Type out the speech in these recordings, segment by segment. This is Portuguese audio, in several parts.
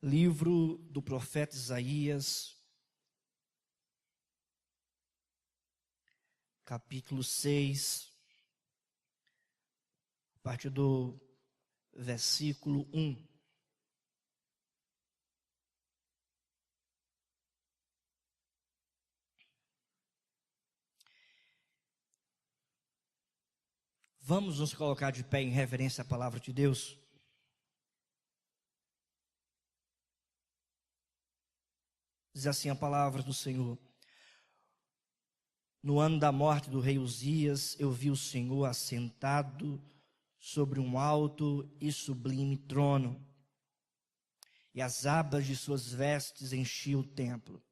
Livro do profeta Isaías, capítulo 6, a partir do versículo 1. Vamos nos colocar de pé em reverência à palavra de Deus. Diz assim a palavra do Senhor: no ano da morte do rei Uzias, eu vi o Senhor assentado sobre um alto e sublime trono, e as abas de suas vestes enchiam o templo.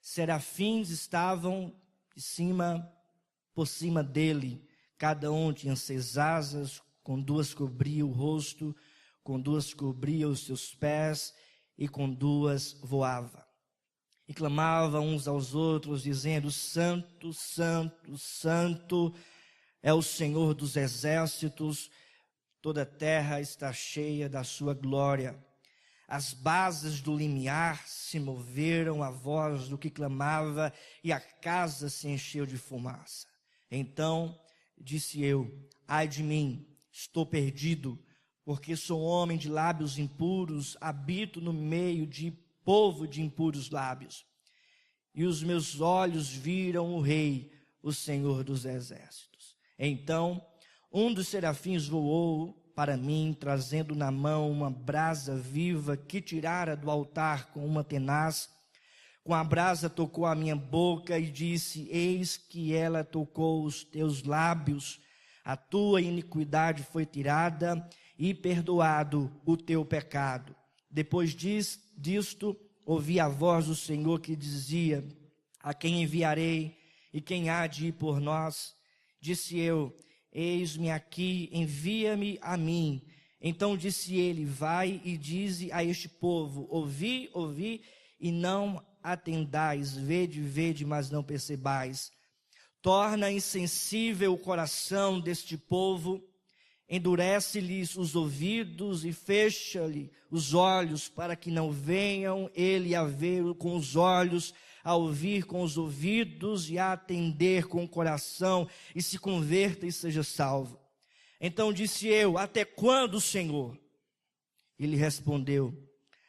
Serafins estavam por cima dele, cada um tinha 6 asas, com 2 cobria o rosto, com 2 cobria os seus pés, e com 2 voava. E clamavam uns aos outros, dizendo: Santo, Santo, Santo é o Senhor dos exércitos, toda a terra está cheia da sua glória. As bases do limiar se moveram à voz do que clamava, e a casa se encheu de fumaça. Então disse eu: ai de mim, estou perdido, porque sou homem de lábios impuros, habito no meio de povo de impuros lábios. E os meus olhos viram o Rei, o Senhor dos exércitos. Então um dos serafins voou para mim, trazendo na mão uma brasa viva que tirara do altar com uma tenaz. Com a brasa tocou a minha boca e disse: eis que ela tocou os teus lábios, a tua iniquidade foi tirada e perdoado o teu pecado. Depois disto, ouvi a voz do Senhor que dizia: a quem enviarei e quem há de ir por nós? Disse eu: eis-me aqui, envia-me a mim. Então disse ele: vai e dize a este povo: ouvi, ouvi, e não atendais, vede, vede, mas não percebais. Torna insensível o coração deste povo, endurece-lhes os ouvidos e fecha-lhe os olhos, para que não venham ele a ver com os olhos, a ouvir com os ouvidos e a atender com o coração, e se converta e seja salvo. Então disse eu: até quando, Senhor? Ele respondeu: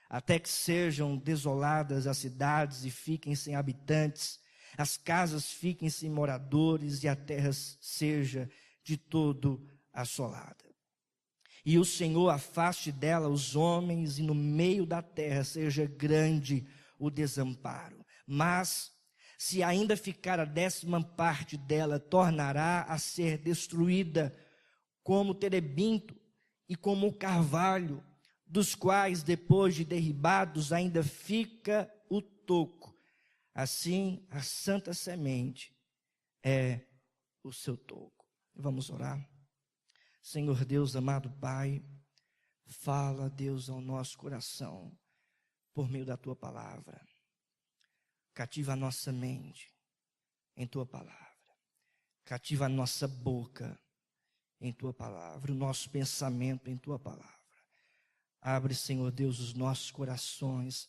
até que sejam desoladas as cidades e fiquem sem habitantes, as casas fiquem sem moradores e a terra seja de todo assolada. E o Senhor afaste dela os homens, e no meio da terra seja grande o desamparo. Mas se ainda ficar a 10ª parte dela, tornará a ser destruída, como o terebinto e como o carvalho, dos quais depois de derribados ainda fica o toco. Assim a santa semente é o seu toco. Vamos orar. Senhor Deus, amado Pai, fala, Deus, ao nosso coração por meio da tua palavra. Cativa a nossa mente em tua palavra. Cativa a nossa boca em tua palavra, o nosso pensamento em tua palavra. Abre, Senhor Deus, os nossos corações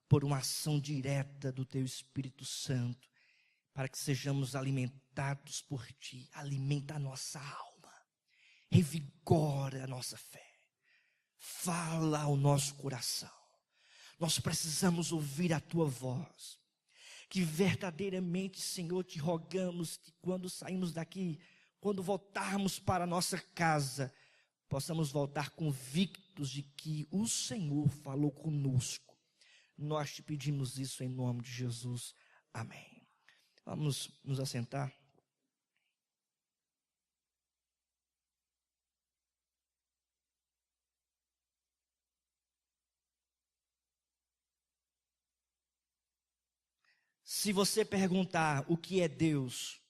por uma ação direta do teu Espírito Santo, para que sejamos alimentados por ti. Alimenta a nossa alma, revigora a nossa fé, fala ao nosso coração. Nós precisamos ouvir a tua voz, que verdadeiramente, Senhor, te rogamos que quando saímos daqui, quando voltarmos para a nossa casa, possamos voltar convictos de que o Senhor falou conosco. Nós te pedimos isso em nome de Jesus. Amém. Vamos nos assentar. Se você perguntar o que é Deus,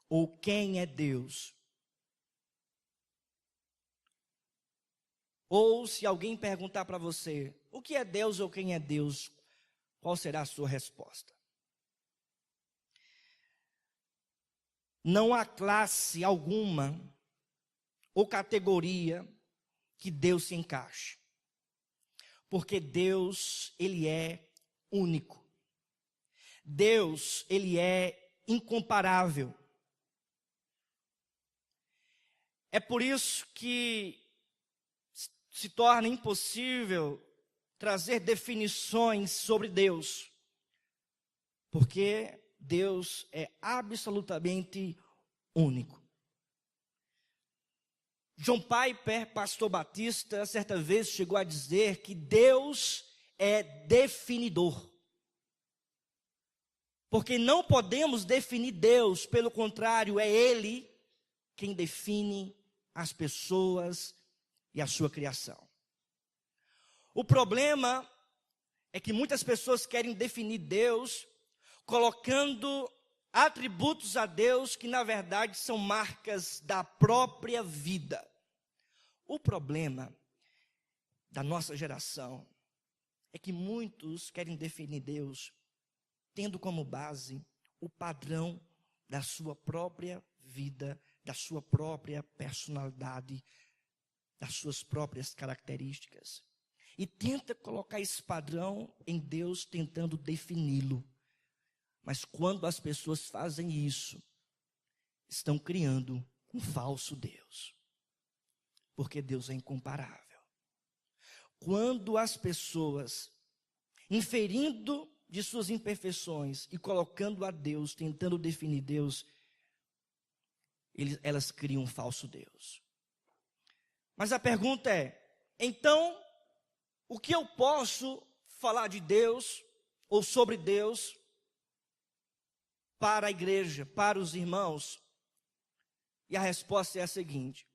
ou quem é Deus, ou se alguém perguntar para você o que é Deus ou quem é Deus, qual será a sua resposta? Não há classe alguma ou categoria que Deus se encaixe. Porque Deus, ele é único. Deus, ele é incomparável. É por isso que se torna impossível trazer definições sobre Deus. Porque Deus é absolutamente único. John Piper, pastor batista, certa vez chegou a dizer que Deus é definidor. Porque não podemos definir Deus, pelo contrário, é Ele quem define as pessoas e a sua criação. O problema é que muitas pessoas querem definir Deus colocando atributos a Deus que na verdade são marcas da própria vida. O problema da nossa geração é que muitos querem definir Deus tendo como base o padrão da sua própria vida, da sua própria personalidade, das suas próprias características. E tenta colocar esse padrão em Deus, tentando defini-lo. Mas quando as pessoas fazem isso, estão criando um falso Deus. Porque Deus é incomparável. Quando as pessoas, inferindo de suas imperfeições e colocando a Deus, tentando definir Deus, elas criam um falso Deus. Mas a pergunta é, então, o que eu posso falar de Deus ou sobre Deus para a igreja, para os irmãos? E a resposta é a seguinte: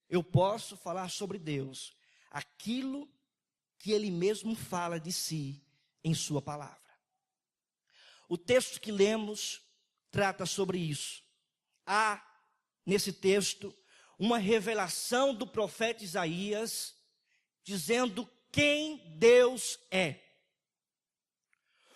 eu posso falar sobre Deus aquilo que Ele mesmo fala de si em sua palavra. O texto que lemos trata sobre isso. Há nesse texto uma revelação do profeta Isaías dizendo quem Deus é.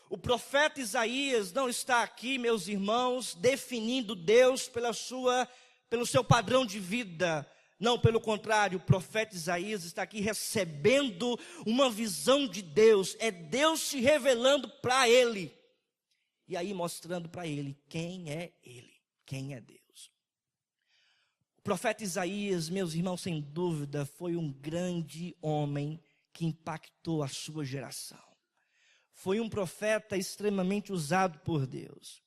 O profeta Isaías não está aqui, meus irmãos, definindo Deus pelo seu padrão de vida. Não, pelo contrário, o profeta Isaías está aqui recebendo uma visão de Deus. É Deus se revelando para ele. E aí mostrando para ele quem é ele, quem é Deus. O profeta Isaías, meus irmãos, sem dúvida, foi um grande homem que impactou a sua geração. Foi um profeta extremamente usado por Deus.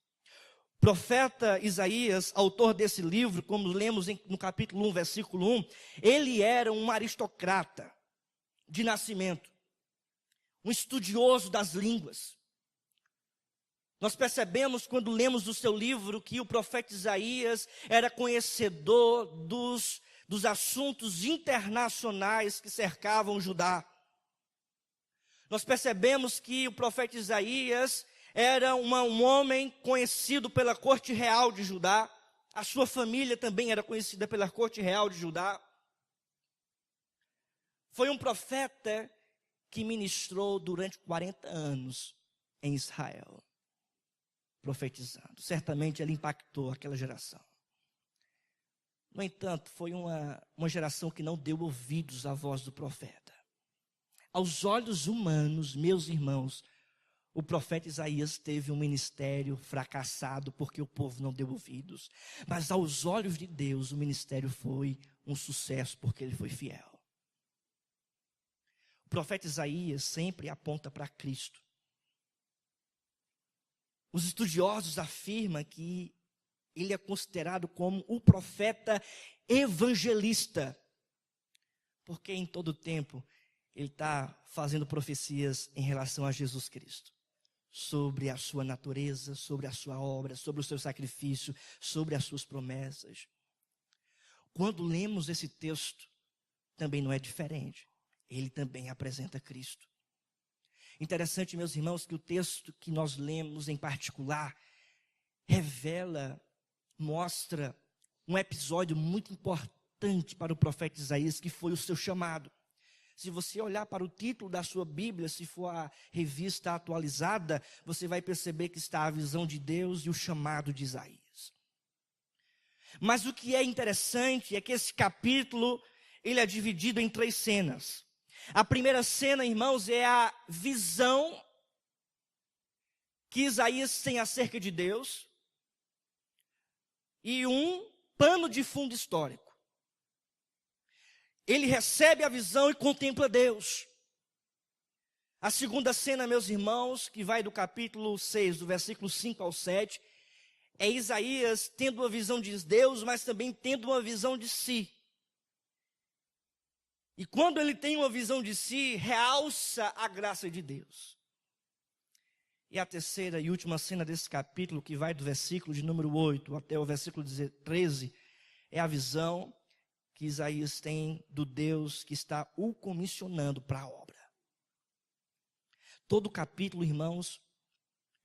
O profeta Isaías, autor desse livro, como lemos no capítulo 1, versículo 1, ele era um aristocrata de nascimento, um estudioso das línguas. Nós percebemos quando lemos o seu livro que o profeta Isaías era conhecedor dos assuntos internacionais que cercavam Judá. Nós percebemos que o profeta Isaías era um homem conhecido pela corte real de Judá. A sua família também era conhecida pela corte real de Judá. Foi um profeta que ministrou durante 40 anos em Israel, profetizando. Certamente ele impactou aquela geração. No entanto, foi uma geração que não deu ouvidos à voz do profeta. Aos olhos humanos, meus irmãos, o profeta Isaías teve um ministério fracassado porque o povo não deu ouvidos. Mas aos olhos de Deus, o ministério foi um sucesso porque ele foi fiel. O profeta Isaías sempre aponta para Cristo. Os estudiosos afirmam que ele é considerado como o profeta evangelista, porque em todo tempo ele está fazendo profecias em relação a Jesus Cristo, sobre a sua natureza, sobre a sua obra, sobre o seu sacrifício, sobre as suas promessas. Quando lemos esse texto, também não é diferente. Ele também apresenta Cristo. Interessante, meus irmãos, que o texto que nós lemos em particular revela, mostra um episódio muito importante para o profeta Isaías, que foi o seu chamado. Se você olhar para o título da sua Bíblia, se for a revista atualizada, você vai perceber que está a visão de Deus e o chamado de Isaías. Mas o que é interessante é que esse capítulo, ele é dividido em 3 cenas. A primeira cena, irmãos, é a visão que Isaías tem acerca de Deus e um pano de fundo histórico. Ele recebe a visão e contempla Deus. A segunda cena, meus irmãos, que vai do capítulo 6, do versículo 5 ao 7, é Isaías tendo uma visão de Deus, mas também tendo uma visão de si. E quando ele tem uma visão de si, realça a graça de Deus. E a terceira e última cena desse capítulo, que vai do versículo de número 8 até o versículo 13, é a visão que Isaías tem do Deus que está o comissionando para a obra. Todo capítulo, irmãos,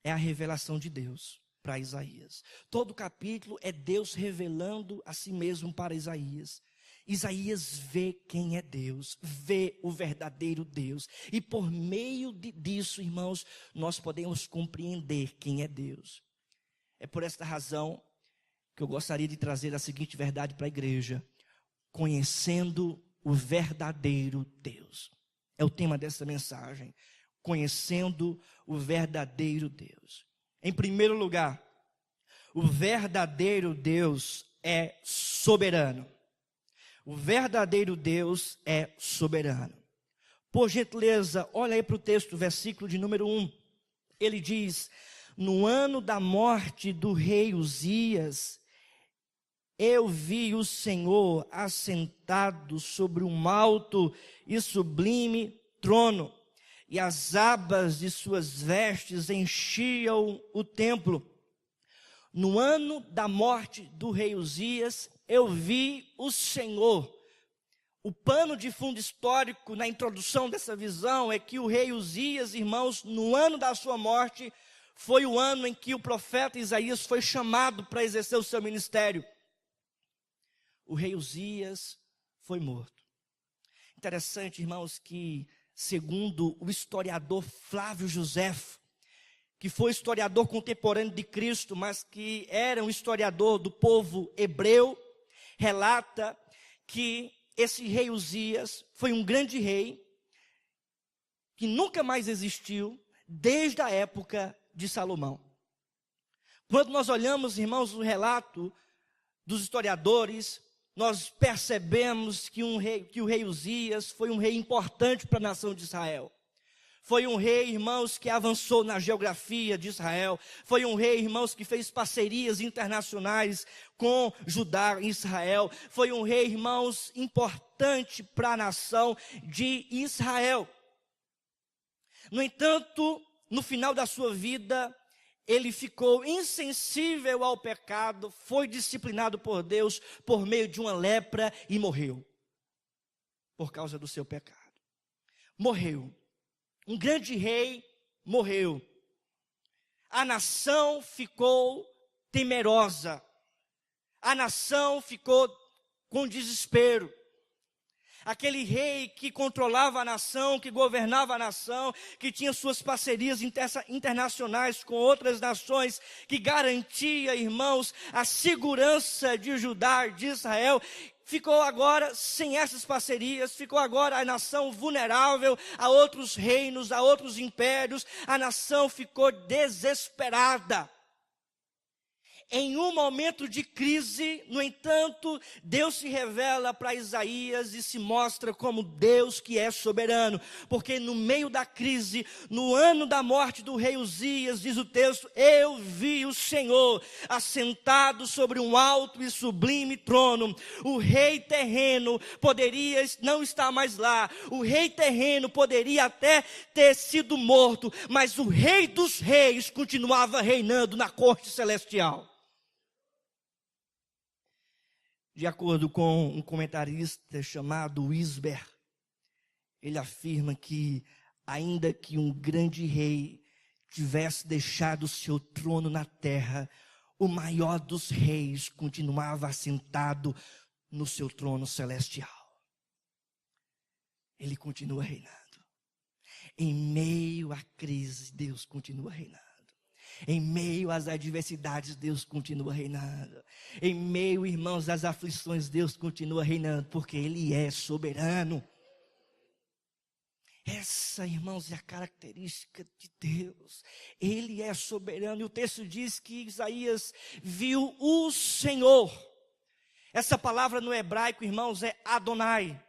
é a revelação de Deus para Isaías. Todo capítulo é Deus revelando a si mesmo para Isaías. Isaías vê quem é Deus, vê o verdadeiro Deus. E por meio disso, irmãos, nós podemos compreender quem é Deus. É por esta razão que eu gostaria de trazer a seguinte verdade para a igreja: conhecendo o verdadeiro Deus. É o tema dessa mensagem. Conhecendo o verdadeiro Deus. Em primeiro lugar, o verdadeiro Deus é soberano. O verdadeiro Deus é soberano. Por gentileza, olha aí para o texto, versículo de número 1. Ele diz: no ano da morte do rei Uzias, eu vi o Senhor assentado sobre um alto e sublime trono, e as abas de suas vestes enchiam o templo. No ano da morte do rei Uzias, eu vi o Senhor. O pano de fundo histórico na introdução dessa visão é que o rei Uzias, irmãos, no ano da sua morte, foi o ano em que o profeta Isaías foi chamado para exercer o seu ministério. O rei Uzias foi morto. Interessante, irmãos, que segundo o historiador Flávio Joséfo, que foi historiador contemporâneo de Cristo, mas que era um historiador do povo hebreu, relata que esse rei Uzias foi um grande rei que nunca mais existiu desde a época de Salomão. Quando nós olhamos, irmãos, o relato dos historiadores, nós percebemos que o rei Uzias foi um rei importante para a nação de Israel. Foi um rei, irmãos, que avançou na geografia de Israel. Foi um rei, irmãos, que fez parcerias internacionais com Judá e Israel. Foi um rei, irmãos, importante para a nação de Israel. No entanto, no final da sua vida, ele ficou insensível ao pecado, foi disciplinado por Deus por meio de uma lepra e morreu. Por causa do seu pecado. Morreu. Um grande rei morreu. A nação ficou temerosa. A nação ficou com desespero. Aquele rei que controlava a nação, que governava a nação, que tinha suas parcerias internacionais com outras nações, que garantia, irmãos, a segurança de Judá, de Israel, ficou agora sem essas parcerias, ficou agora a nação vulnerável a outros reinos, a outros impérios. A nação ficou desesperada. Em um momento de crise, no entanto, Deus se revela para Isaías e se mostra como Deus que é soberano. Porque no meio da crise, no ano da morte do rei Uzias, diz o texto, eu vi o Senhor assentado sobre um alto e sublime trono. O rei terreno poderia não estar mais lá. O rei terreno poderia até ter sido morto, mas o rei dos reis continuava reinando na corte celestial. De acordo com um comentarista chamado Wisber, ele afirma que, ainda que um grande rei tivesse deixado o seu trono na terra, o maior dos reis continuava assentado no seu trono celestial. Ele continua reinando. Em meio à crise, Deus continua reinando. Em meio às adversidades, Deus continua reinando. Em meio, irmãos, às aflições, Deus continua reinando, porque Ele é soberano. Essa, irmãos, é a característica de Deus. Ele é soberano. E o texto diz que Isaías viu o Senhor. Essa palavra no hebraico, irmãos, é Adonai.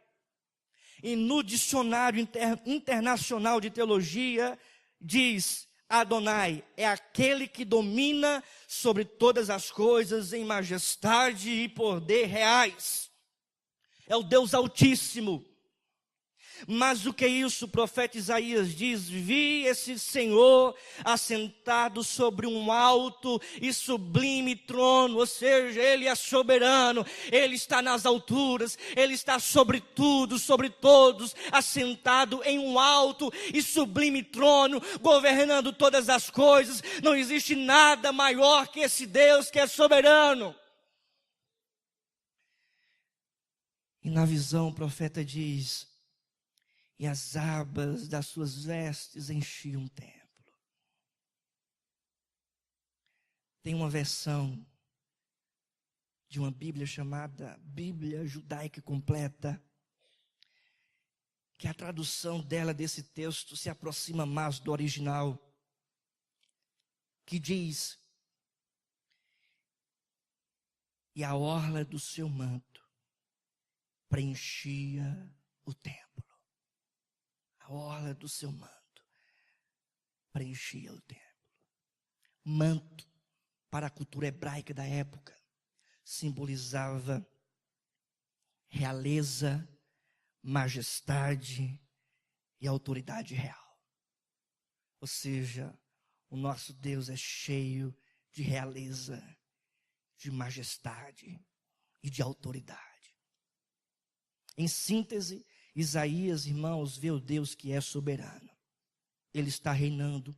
E no dicionário internacional de teologia, diz: Adonai é aquele que domina sobre todas as coisas em majestade e poder reais. É o Deus Altíssimo. Mas o que é isso? O profeta Isaías diz: vi esse Senhor assentado sobre um alto e sublime trono, ou seja, Ele é soberano, Ele está nas alturas, Ele está sobre tudo, sobre todos, assentado em um alto e sublime trono, governando todas as coisas. Não existe nada maior que esse Deus que é soberano. E na visão o profeta diz: e as abas das suas vestes enchiam o templo. Tem uma versão de uma Bíblia chamada Bíblia Judaica Completa, que a tradução dela desse texto se aproxima mais do original, que diz: e a orla do seu manto preenchia o templo. A orla do seu manto preenchia o templo. Manto, para a cultura hebraica da época, simbolizava realeza, majestade e autoridade real. Ou seja, o nosso Deus é cheio de realeza, de majestade e de autoridade. Em síntese, Isaías, irmãos, vê o Deus que é soberano. Ele está reinando,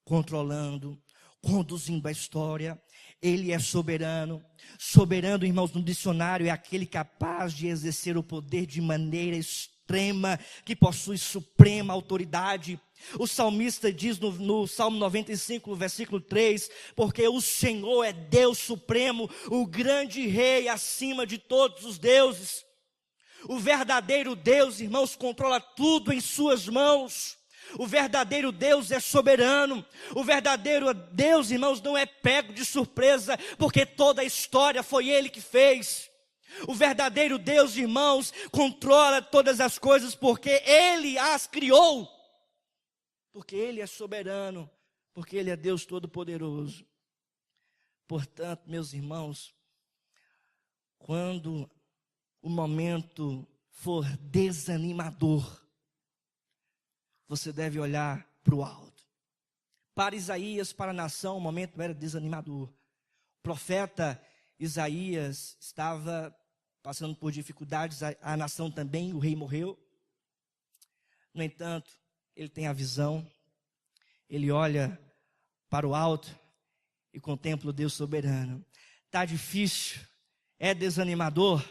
controlando, conduzindo a história. Ele é soberano. Soberano, irmãos, no dicionário é aquele capaz de exercer o poder de maneira extrema, que possui suprema autoridade. O salmista diz no Salmo 95, versículo 3, porque o Senhor é Deus supremo, o grande rei acima de todos os deuses. O verdadeiro Deus, irmãos, controla tudo em suas mãos. O verdadeiro Deus é soberano. O verdadeiro Deus, irmãos, não é pego de surpresa, porque toda a história foi Ele que fez. O verdadeiro Deus, irmãos, controla todas as coisas, porque Ele as criou. Porque Ele é soberano, porque Ele é Deus Todo-Poderoso. Portanto, meus irmãos, quando o momento for desanimador, você deve olhar para o alto. Para Isaías, para a nação, o momento era desanimador. O profeta Isaías estava passando por dificuldades, a nação também, o rei morreu. No entanto, ele tem a visão, ele olha para o alto e contempla o Deus soberano. Está difícil, é desanimador,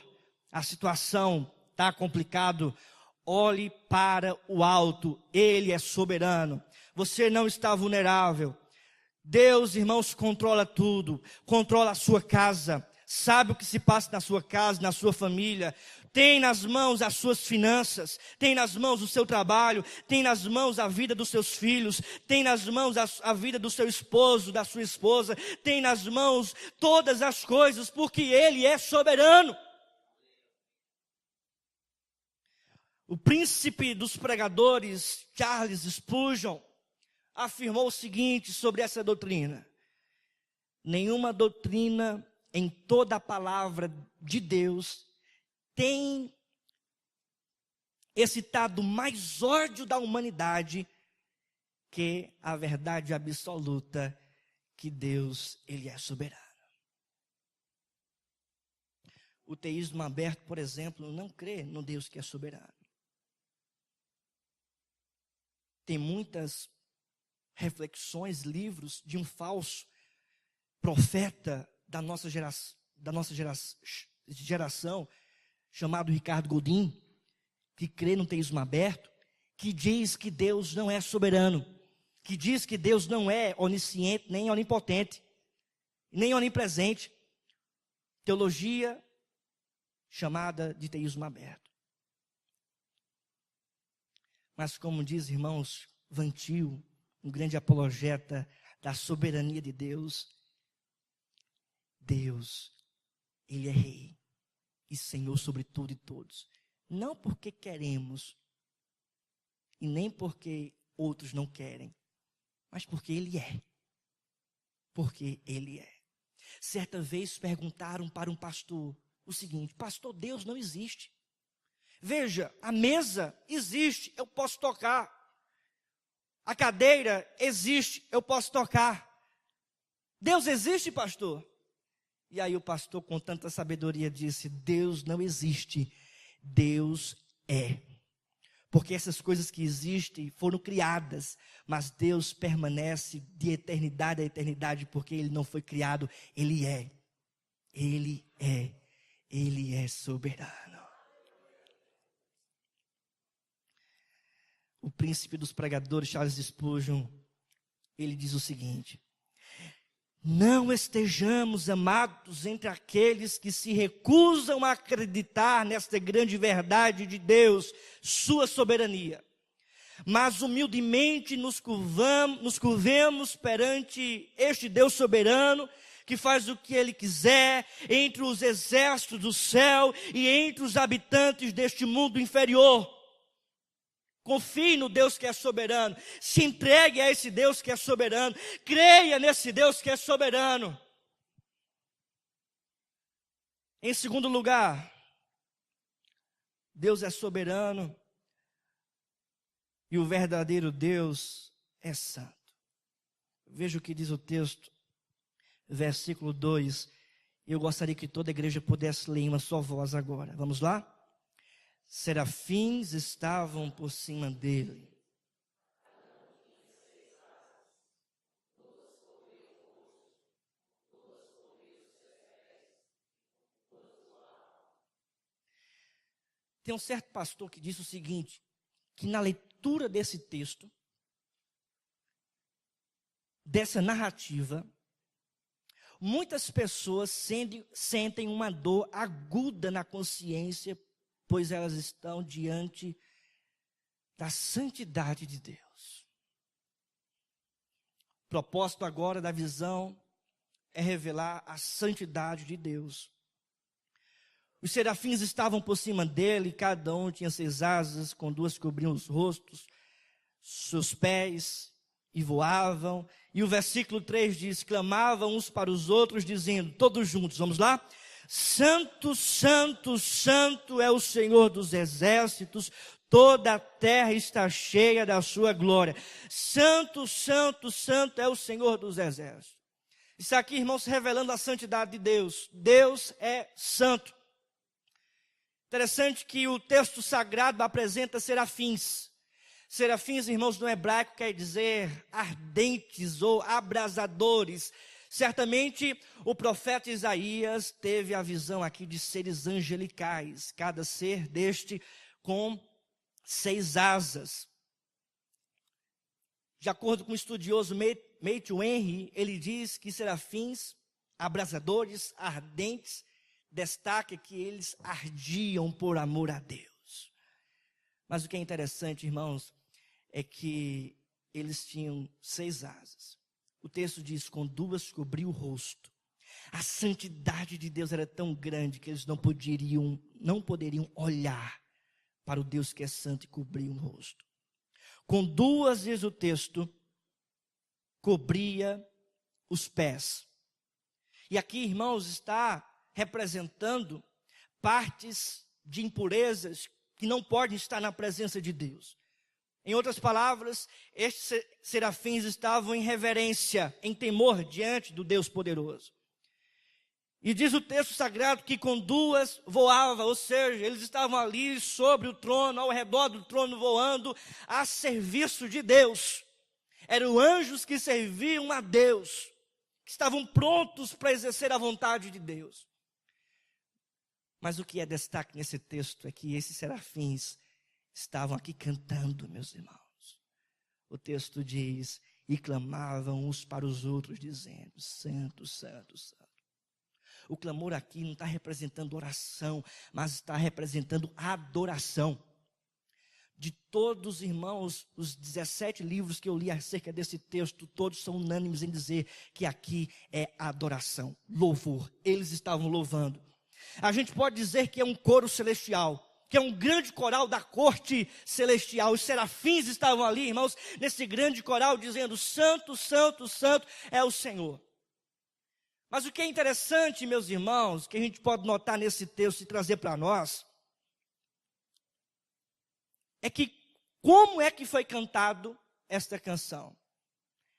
a situação está complicado. Olhe para o alto, Ele é soberano. Você não está vulnerável. Deus, irmãos, controla tudo. Controla a sua casa. Sabe o que se passa na sua casa, na sua família. Tem nas mãos as suas finanças. Tem nas mãos o seu trabalho. Tem nas mãos a vida dos seus filhos. Tem nas mãos a vida do seu esposo, da sua esposa. Tem nas mãos todas as coisas, porque Ele é soberano. O príncipe dos pregadores, Charles Spurgeon, afirmou o seguinte sobre essa doutrina: nenhuma doutrina em toda a palavra de Deus tem excitado mais ódio da humanidade que a verdade absoluta que Deus, Ele é soberano. O teísmo aberto, por exemplo, não crê no Deus que é soberano. Tem muitas reflexões, livros de um falso profeta da nossa geração, chamado Ricardo Godin, que crê no teísmo aberto, que diz que Deus não é soberano, que diz que Deus não é onisciente, nem onipotente, nem onipresente. Teologia chamada de teísmo aberto. Mas como diz, irmãos, Van Til, um grande apologeta da soberania de Deus, Deus, Ele é Rei e Senhor sobre tudo e todos. Não porque queremos e nem porque outros não querem, mas porque Ele é. Porque Ele é. Certa vez perguntaram para um pastor o seguinte: pastor, Deus não existe. Veja, a mesa existe, eu posso tocar. A cadeira existe, eu posso tocar. Deus existe, pastor? E aí o pastor, com tanta sabedoria, disse: Deus não existe, Deus é. Porque essas coisas que existem foram criadas, mas Deus permanece de eternidade a eternidade, porque Ele não foi criado, Ele é. Ele é. Ele é soberano. O príncipe dos pregadores, Charles Spurgeon, ele diz o seguinte: não estejamos, amados, entre aqueles que se recusam a acreditar nesta grande verdade de Deus, sua soberania. Mas humildemente nos curvemos perante este Deus soberano, que faz o que Ele quiser, entre os exércitos do céu e entre os habitantes deste mundo inferior. Confie no Deus que é soberano, se entregue a esse Deus que é soberano, creia nesse Deus que é soberano. Em segundo lugar, Deus é soberano e o verdadeiro Deus é santo. Veja o que diz o texto, versículo 2. Eu gostaria que toda a igreja pudesse ler em uma só voz agora. Vamos lá? Serafins estavam por cima dele. Tem um certo pastor que disse o seguinte, que na leitura desse texto, dessa narrativa, muitas pessoas sentem uma dor aguda na consciência, pois elas estão diante da santidade de Deus. O propósito agora da visão é revelar a santidade de Deus. Os serafins estavam por cima dele, cada um tinha 6 asas, com 2 cobriam os rostos, seus pés, e voavam. E o versículo 3 diz, clamavam uns para os outros, dizendo, todos juntos, vamos lá? Santo, santo, santo é o Senhor dos exércitos, toda a terra está cheia da sua glória. Santo, santo, santo é o Senhor dos exércitos. Isso aqui, irmãos, revelando a santidade de Deus. Deus é santo. Interessante que o texto sagrado apresenta serafins. Serafins, irmãos, no hebraico quer dizer ardentes ou abrasadores. Certamente o profeta Isaías teve a visão aqui de seres angelicais, cada ser deste com 6 asas. De acordo com o estudioso Matthew Henry, ele diz que serafins, abrasadores, ardentes, destaca que eles ardiam por amor a Deus. Mas o que é interessante, irmãos, é que eles tinham 6 asas. O texto diz, com 2 cobriu o rosto. A santidade de Deus era tão grande que eles não poderiam olhar para o Deus que é santo e cobrir o rosto. Com 2, diz o texto, cobria os pés. E aqui, irmãos, está representando partes de impurezas que não podem estar na presença de Deus. Em outras palavras, estes serafins estavam em reverência, em temor diante do Deus poderoso. E diz o texto sagrado que com 2 voava, ou seja, eles estavam ali sobre o trono, ao redor do trono voando, a serviço de Deus. Eram anjos que serviam a Deus, que estavam prontos para exercer a vontade de Deus. Mas o que é destaque nesse texto é que esses serafins estavam aqui cantando, meus irmãos. O texto diz, e clamavam uns para os outros, dizendo, santo, santo, santo. O clamor aqui não está representando oração, mas está representando adoração. de todos os irmãos, os 17 livros que eu li acerca desse texto, todos são unânimes em dizer que aqui é adoração, louvor. Eles estavam louvando. A gente pode dizer que é um coro celestial, que é um grande coral da corte celestial. Os serafins estavam ali, irmãos, nesse grande coral, dizendo: Santo, Santo, Santo é o Senhor. Mas o que é interessante, meus irmãos, que a gente pode notar nesse texto e trazer para nós, é que como é que foi cantado esta canção?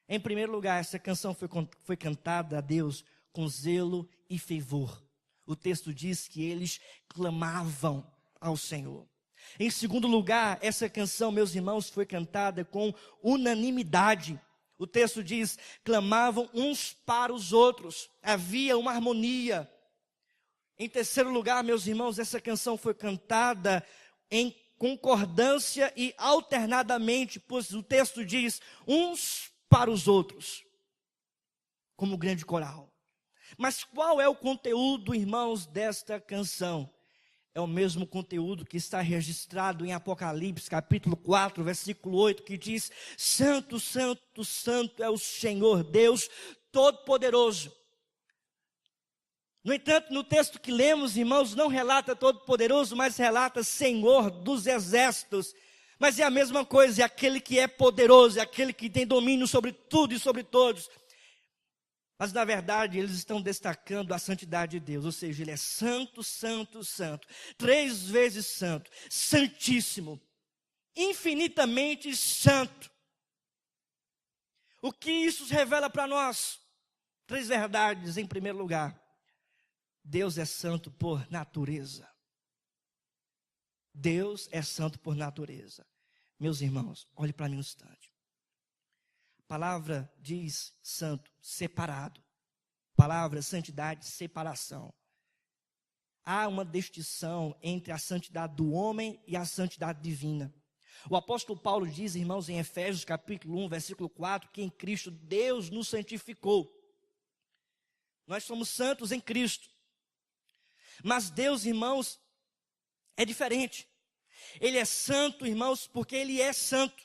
Em primeiro lugar, essa canção foi cantada a Deus com zelo e fervor. O texto diz que eles clamavam ao Senhor. Em segundo lugar, essa canção, meus irmãos, foi cantada com unanimidade. O texto diz: clamavam uns para os outros. Havia uma harmonia. Em terceiro lugar, meus irmãos, essa canção foi cantada em concordância e alternadamente, pois o texto diz: uns para os outros, como grande coral. Mas qual é o conteúdo, irmãos, desta canção? É o mesmo conteúdo que está registrado em Apocalipse, capítulo 4, versículo 8, que diz: Santo, Santo, Santo é o Senhor Deus Todo-Poderoso. No entanto, no texto que lemos, irmãos, não relata Todo-Poderoso, mas relata Senhor dos Exércitos. Mas é a mesma coisa, é aquele que é poderoso, é aquele que tem domínio sobre tudo e sobre todos. Mas na verdade eles estão destacando a santidade de Deus, ou seja, Ele é santo, santo, santo, 3 vezes santo, santíssimo, infinitamente santo. O que isso revela para nós? 3 verdades. Em primeiro lugar, Deus é santo por natureza. Deus é santo por natureza. Meus irmãos, olhe para mim um instante. A palavra diz santo, separado. A palavra santidade, separação. Há uma distinção entre a santidade do homem e a santidade divina. O apóstolo Paulo diz, irmãos, em Efésios capítulo 1, versículo 4, que em Cristo Deus nos santificou. Nós somos santos em Cristo. Mas Deus, irmãos, é diferente. Ele é santo, irmãos, porque Ele é santo,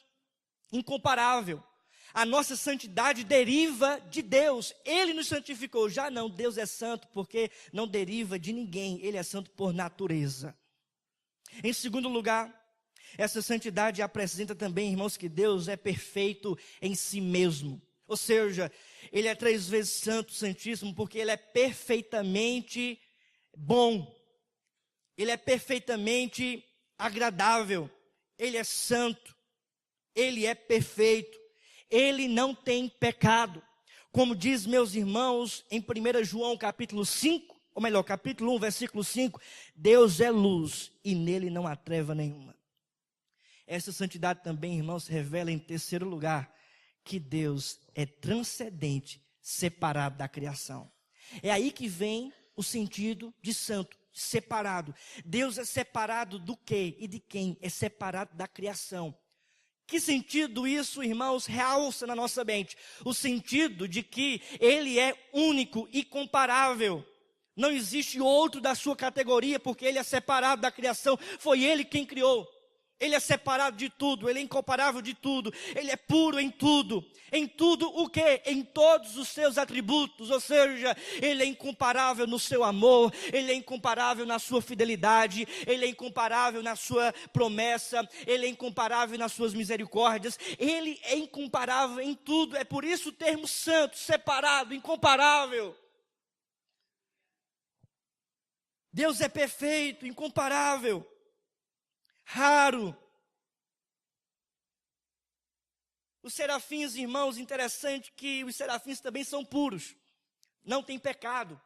incomparável. A nossa santidade deriva de Deus. Ele nos santificou. Já não, Deus é santo porque não deriva de ninguém. Ele é santo por natureza. Em segundo lugar, essa santidade apresenta também, irmãos, que Deus é perfeito em si mesmo. Ou seja, Ele é 3 vezes santo, santíssimo, porque Ele é perfeitamente bom. Ele é perfeitamente agradável. Ele é santo. Ele é perfeito. Ele não tem pecado. Como diz, meus irmãos, em 1 João capítulo 5, ou melhor, capítulo 1, versículo 5, Deus é luz e nele não há treva nenhuma. Essa santidade também, irmãos, revela em terceiro lugar que Deus é transcendente, separado da criação. É aí que vem o sentido de santo, separado. Deus é separado do quê e de quem? É separado da criação. Que sentido isso, irmãos, realça na nossa mente? O sentido de que Ele é único e incomparável. Não existe outro da sua categoria, porque Ele é separado da criação. Foi Ele quem criou. Ele é separado de tudo, Ele é incomparável de tudo. Ele é puro em tudo. Em tudo o quê? Em todos os seus atributos. Ou seja, Ele é incomparável no seu amor. Ele é incomparável na sua fidelidade. Ele é incomparável na sua promessa. Ele é incomparável nas suas misericórdias. Ele é incomparável em tudo. É por isso o termo santo, separado, incomparável. Deus é perfeito, incomparável, raro. Os serafins, irmãos, interessante que os serafins também são puros, não tem pecado.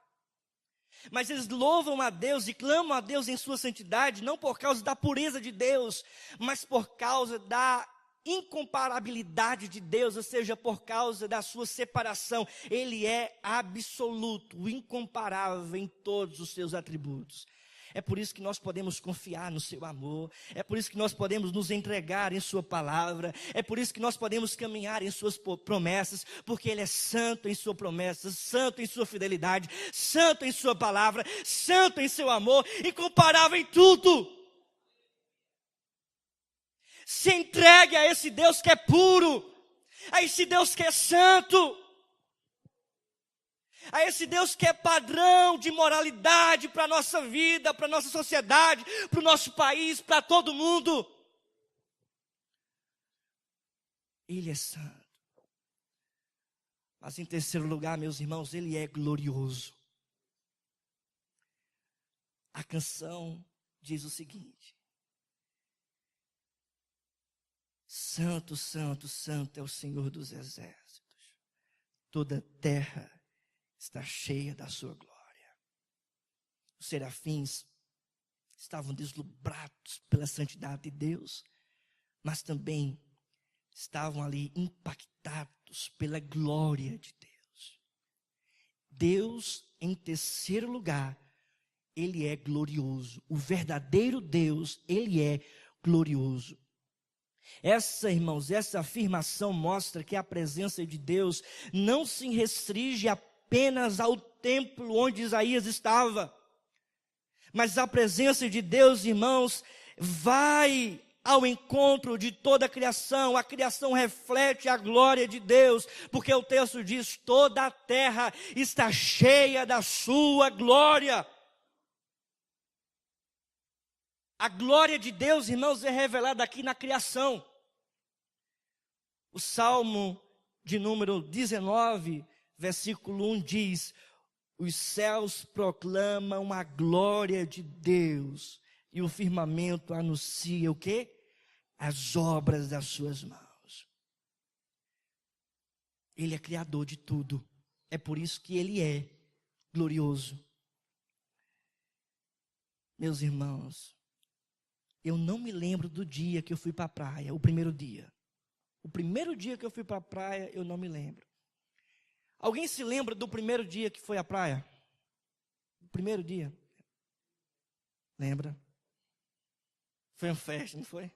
Mas eles louvam a Deus e clamam a Deus em sua santidade, não por causa da pureza de Deus, mas por causa da incomparabilidade de Deus, ou seja, por causa da sua separação. Ele é absoluto, incomparável em todos os seus atributos. É por isso que nós podemos confiar no seu amor. É por isso que nós podemos nos entregar em sua palavra. É por isso que nós podemos caminhar em suas promessas. Porque Ele é santo em sua promessa, santo em sua fidelidade, santo em sua palavra, santo em seu amor, incomparável em tudo. Se entregue a esse Deus que é puro, a esse Deus que é santo, a esse Deus que é padrão de moralidade para a nossa vida, para a nossa sociedade, para o nosso país, para todo mundo. Ele é santo. Mas em terceiro lugar, meus irmãos, ele é glorioso. A canção diz o seguinte: Santo, santo, santo é o Senhor dos exércitos. Toda a terra está cheia da sua glória. Os serafins estavam deslumbrados pela santidade de Deus, mas também estavam ali impactados pela glória de Deus. Deus, em terceiro lugar, ele é glorioso. O verdadeiro Deus, ele é glorioso. Irmãos, essa afirmação mostra que a presença de Deus não se restringe apenas ao templo onde Isaías estava, mas a presença de Deus, irmãos, vai ao encontro de toda a criação reflete a glória de Deus, porque o texto diz: toda a terra está cheia da sua glória. A glória de Deus, irmãos, é revelada aqui na criação. O Salmo de número 19, versículo 1 diz: os céus proclamam a glória de Deus, e o firmamento anuncia o quê? As obras das suas mãos. Ele é criador de tudo. É por isso que ele é glorioso. Meus irmãos, eu não me lembro do dia que eu fui para a praia, o primeiro dia. O primeiro dia que eu fui para a praia, eu não me lembro. Alguém se lembra do primeiro dia que foi à praia? O primeiro dia? Lembra? Foi uma festa, não foi?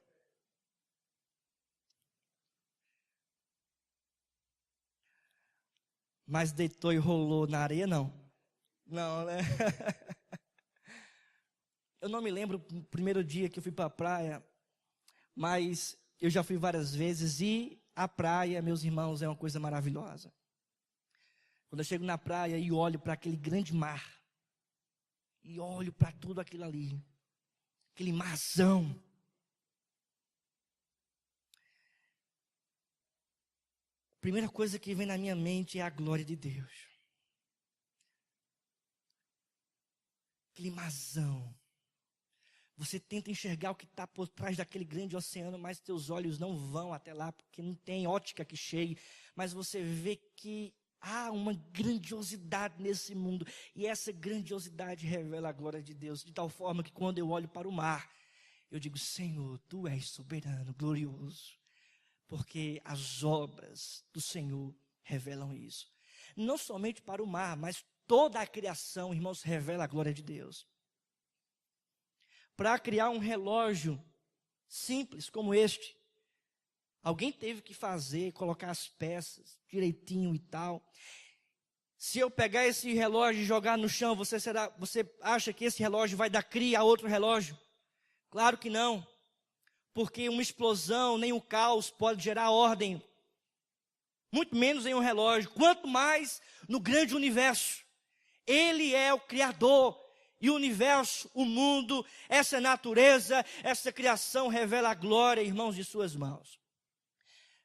Mas deitou e rolou na areia, não? Não, né? Eu não me lembro do primeiro dia que eu fui para a praia, mas eu já fui várias vezes e a praia, meus irmãos, é uma coisa maravilhosa. Quando eu chego na praia e olho para aquele grande mar, e olho para tudo aquilo ali, aquele marzão, a primeira coisa que vem na minha mente é a glória de Deus. Aquele marzão. Você tenta enxergar o que está por trás daquele grande oceano, mas teus olhos não vão até lá, porque não tem ótica que chegue. Mas você vê que há uma grandiosidade nesse mundo, e essa grandiosidade revela a glória de Deus, de tal forma que quando eu olho para o mar, eu digo: Senhor, Tu és soberano, glorioso, porque as obras do Senhor revelam isso. Não somente para o mar, mas toda a criação, irmãos, revela a glória de Deus. Para criar um relógio simples como este, alguém teve que fazer, colocar as peças direitinho e tal. Se eu pegar esse relógio e jogar no chão, você acha que esse relógio vai dar cria a outro relógio? Claro que não, porque uma explosão, nem um caos pode gerar ordem, muito menos em um relógio, quanto mais no grande universo. Ele é o Criador. E o universo, o mundo, essa natureza, essa criação revela a glória, irmãos, de suas mãos.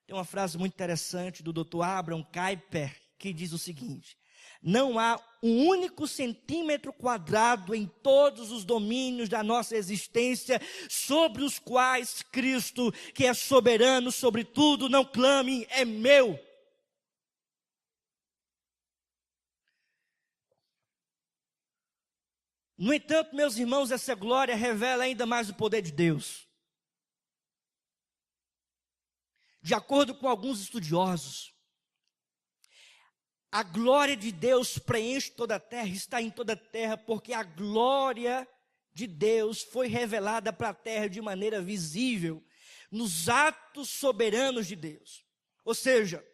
Tem uma frase muito interessante do Dr. Abraham Kuyper, que diz o seguinte: não há um único centímetro quadrado em todos os domínios da nossa existência sobre os quais Cristo, que é soberano sobre tudo, não clame: é meu. No entanto, meus irmãos, essa glória revela ainda mais o poder de Deus. De acordo com alguns estudiosos, a glória de Deus preenche toda a terra, está em toda a terra, porque a glória de Deus foi revelada para a terra de maneira visível, nos atos soberanos de Deus. Ou seja,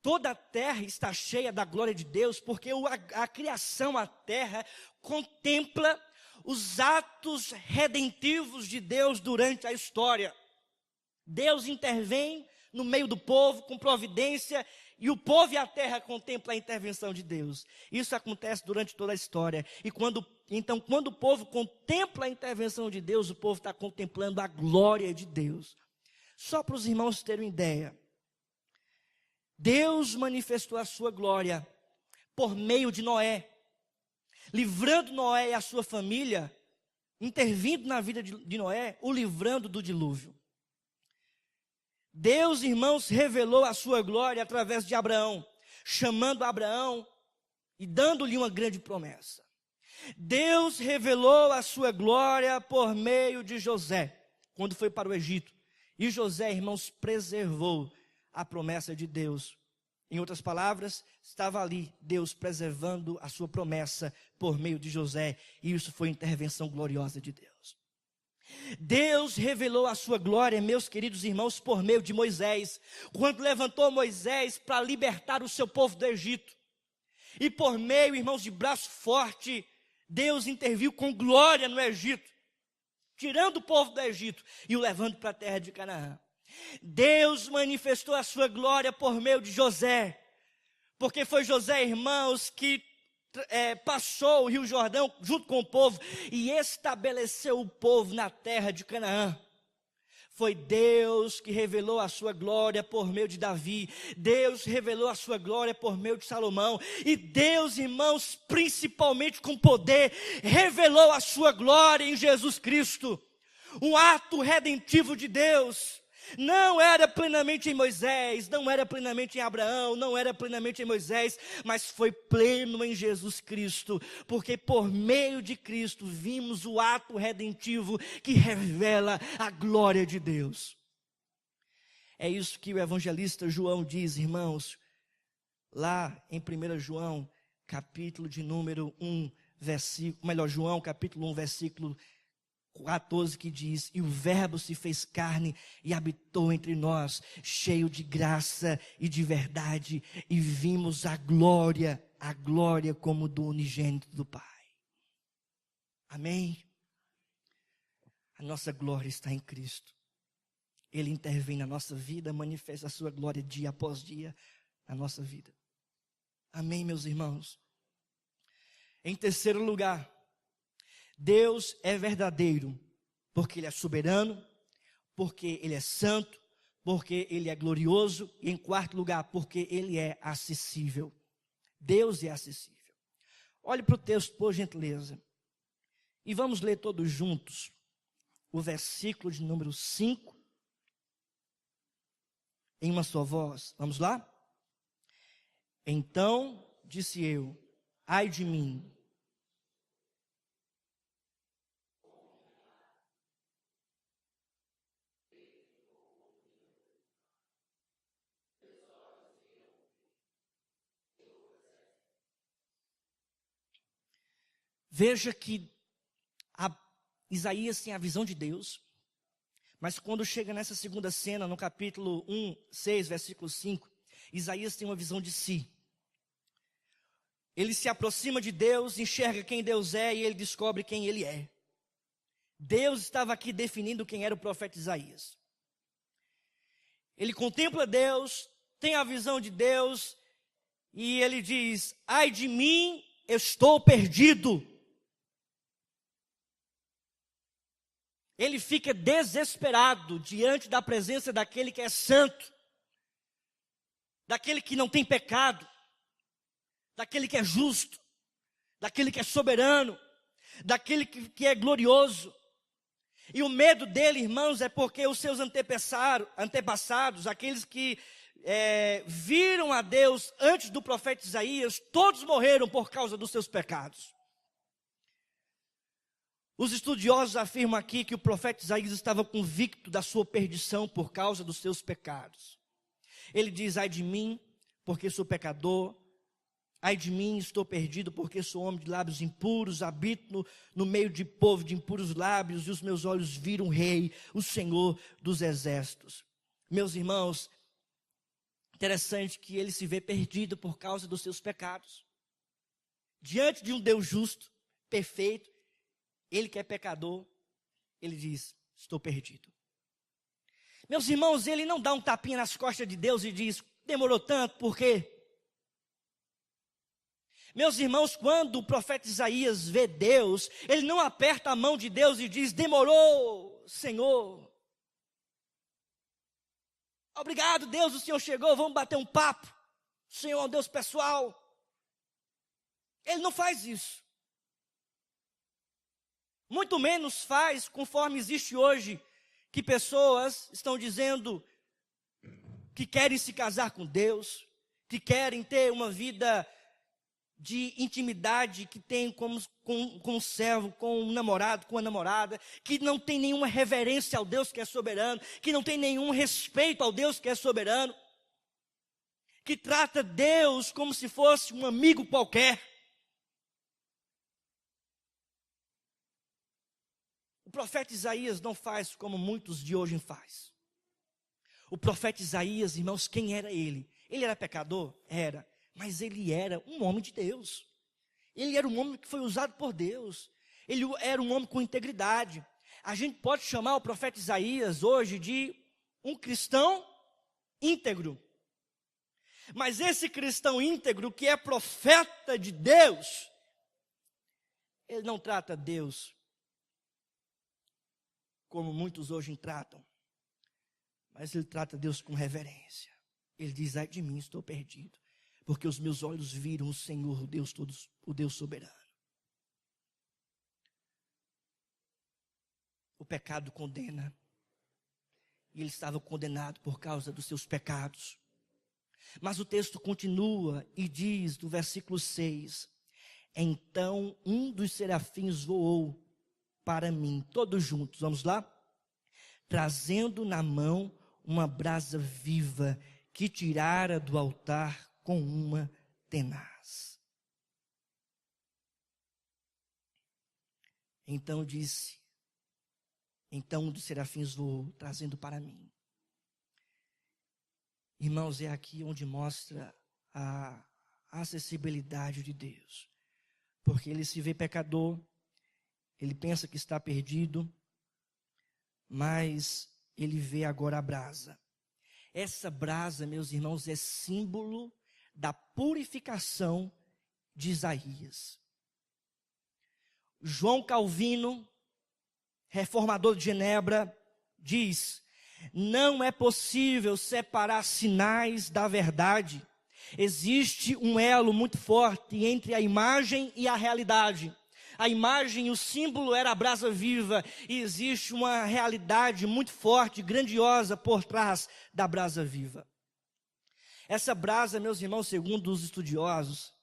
toda a terra está cheia da glória de Deus, porque a criação, a terra, contempla os atos redentivos de Deus durante a história. Deus intervém no meio do povo com providência, e o povo e a terra contemplam a intervenção de Deus. Isso acontece durante toda a história. E quando o povo contempla a intervenção de Deus, o povo está contemplando a glória de Deus. Só para os irmãos terem uma ideia, Deus manifestou a sua glória por meio de Noé, livrando Noé e a sua família, intervindo na vida de Noé, o livrando do dilúvio. Deus, irmãos, revelou a sua glória através de Abraão, chamando Abraão e dando-lhe uma grande promessa. Deus revelou a sua glória por meio de José, quando foi para o Egito. E José, irmãos, preservou a promessa de Deus. Em outras palavras, estava ali Deus preservando a sua promessa por meio de José. E isso foi intervenção gloriosa de Deus. Deus revelou a sua glória, meus queridos irmãos, por meio de Moisés, quando levantou Moisés para libertar o seu povo do Egito. E por meio, irmãos, de braço forte, Deus interviu com glória no Egito, tirando o povo do Egito e o levando para a terra de Canaã. Deus manifestou a sua glória por meio de José, porque foi José, irmãos, que passou o Rio Jordão junto com o povo e estabeleceu o povo na terra de Canaã. Foi Deus que revelou a sua glória por meio de Davi. Deus revelou a sua glória por meio de Salomão. E Deus, irmãos, principalmente com poder, revelou a sua glória em Jesus Cristo. Um ato redentivo de Deus. Não era plenamente em Moisés, não era plenamente em Abraão, não era plenamente em Moisés, mas foi pleno em Jesus Cristo, porque por meio de Cristo vimos o ato redentivo que revela a glória de Deus. É isso que o evangelista João diz, irmãos, lá em 1 João, capítulo de número 1, João capítulo 1, versículo 14, que diz: e o verbo se fez carne e habitou entre nós, cheio de graça e de verdade, e vimos a glória como do unigênito do Pai. Amém? A nossa glória está em Cristo. Ele intervém na nossa vida, manifesta a sua glória dia após dia na nossa vida. Amém, meus irmãos? Em terceiro lugar, Deus é verdadeiro, porque Ele é soberano, porque Ele é santo, porque Ele é glorioso, e em quarto lugar, porque Ele é acessível. Deus é acessível. Olhe para o texto, por gentileza, e vamos ler todos juntos o versículo de número 5, em uma só voz. Vamos lá? Então disse eu: ai de mim, veja que Isaías tem a visão de Deus, mas quando chega nessa segunda cena, no capítulo 1, 6, versículo 5, Isaías tem uma visão de si. Ele se aproxima de Deus, enxerga quem Deus é e ele descobre quem ele é. Deus estava aqui definindo quem era o profeta Isaías. Ele contempla Deus, tem a visão de Deus e ele diz: ai de mim, eu estou perdido. Ele fica desesperado diante da presença daquele que é santo, daquele que não tem pecado, daquele que é justo, daquele que é soberano, daquele que é glorioso. E o medo dele, irmãos, é porque os seus antepassados, aqueles que viram a Deus antes do profeta Isaías, todos morreram por causa dos seus pecados. Os estudiosos afirmam aqui que o profeta Isaías estava convicto da sua perdição por causa dos seus pecados. Ele diz: ai de mim, porque sou pecador. Ai de mim, estou perdido, porque sou homem de lábios impuros, habito no meio de povo de impuros lábios, e os meus olhos viram o Rei, o Senhor dos exércitos. Meus irmãos, interessante que ele se vê perdido por causa dos seus pecados. Diante de um Deus justo, perfeito, ele que é pecador, ele diz: estou perdido. Meus irmãos, ele não dá um tapinha nas costas de Deus e diz, demorou tanto, por quê? Meus irmãos, quando o profeta Isaías vê Deus, ele não aperta a mão de Deus e diz, demorou, Senhor. Obrigado, Deus, o Senhor chegou, vamos bater um papo. O Senhor é um Deus pessoal. Ele não faz isso. Muito menos faz conforme existe hoje, que pessoas estão dizendo que querem se casar com Deus, que querem ter uma vida de intimidade que tem com um servo, com um namorado, com uma namorada, que não tem nenhuma reverência ao Deus que é soberano, que não tem nenhum respeito ao Deus que é soberano, que trata Deus como se fosse um amigo qualquer. O profeta Isaías não faz como muitos de hoje faz. O profeta Isaías, irmãos, quem era ele? Ele era pecador? Era. Mas ele era um homem de Deus. Ele era um homem que foi usado por Deus. Ele era um homem com integridade. A gente pode chamar o profeta Isaías hoje de um cristão íntegro. Mas esse cristão íntegro que é profeta de Deus, ele não trata Deus como muitos hoje tratam. Mas ele trata Deus com reverência. Ele diz, ai de mim, estou perdido. Porque os meus olhos viram o Senhor, o Deus o Deus soberano. O pecado condena. E ele estava condenado por causa dos seus pecados. Mas o texto continua e diz, do versículo 6, então um dos serafins voou para mim, todos juntos, vamos lá? Trazendo na mão uma brasa viva que tirara do altar com uma tenaz. Então um dos serafins voou, trazendo para mim. Irmãos, é aqui onde mostra a acessibilidade de Deus. Porque ele se vê pecador, ele pensa que está perdido, mas ele vê agora a brasa. Essa brasa, meus irmãos, é símbolo da purificação de Isaías. João Calvino, reformador de Genebra, diz: não é possível separar sinais da verdade. Existe um elo muito forte entre a imagem e a realidade. A imagem e o símbolo era a brasa viva, e existe uma realidade muito forte, grandiosa por trás da brasa viva. Essa brasa, meus irmãos, segundo os estudiosos,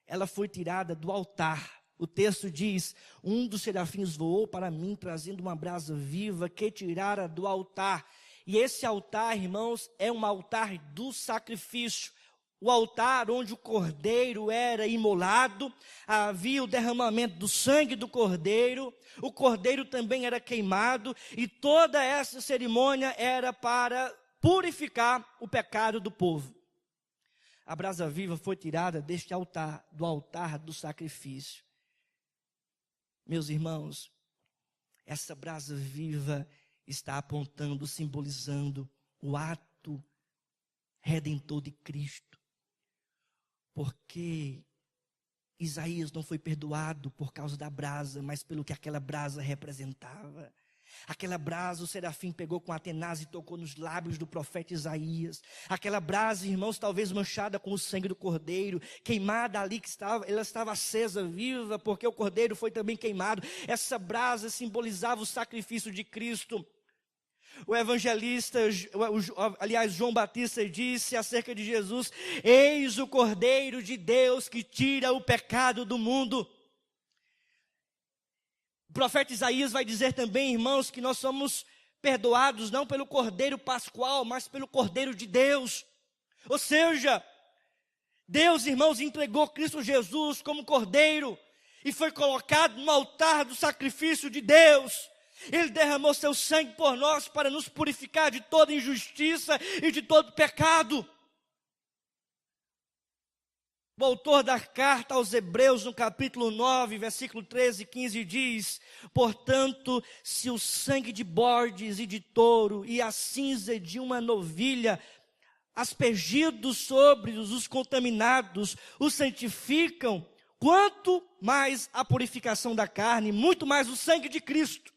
ela foi tirada do altar. O texto diz, um dos serafins voou para mim, trazendo uma brasa viva que tirara do altar. E esse altar, irmãos, é um altar do sacrifício. O altar onde o cordeiro era imolado, havia o derramamento do sangue do cordeiro, o cordeiro também era queimado, e toda essa cerimônia era para purificar o pecado do povo. A brasa viva foi tirada deste altar, do altar do sacrifício. Meus irmãos, essa brasa viva está apontando, simbolizando o ato redentor de Cristo. Porque Isaías não foi perdoado por causa da brasa, mas pelo que aquela brasa representava. Aquela brasa, o serafim pegou com a tenaz e tocou nos lábios do profeta Isaías. Aquela brasa, irmãos, talvez manchada com o sangue do cordeiro, queimada ali que estava, ela estava acesa, viva, porque o cordeiro foi também queimado. Essa brasa simbolizava o sacrifício de Cristo. O evangelista, aliás, João Batista disse acerca de Jesus: eis o Cordeiro de Deus que tira o pecado do mundo. O profeta Isaías vai dizer também, irmãos, que nós somos perdoados não pelo Cordeiro Pascual, mas pelo Cordeiro de Deus. Ou seja, Deus, irmãos, entregou Cristo Jesus como Cordeiro e foi colocado no altar do sacrifício de Deus. Ele derramou seu sangue por nós para nos purificar de toda injustiça e de todo pecado. O autor da carta aos Hebreus, no capítulo 9, versículo 13 e 15, diz: portanto, se o sangue de bodes e de touro e a cinza de uma novilha, aspergidos sobre os contaminados, os santificam, quanto mais a purificação da carne, muito mais o sangue de Cristo,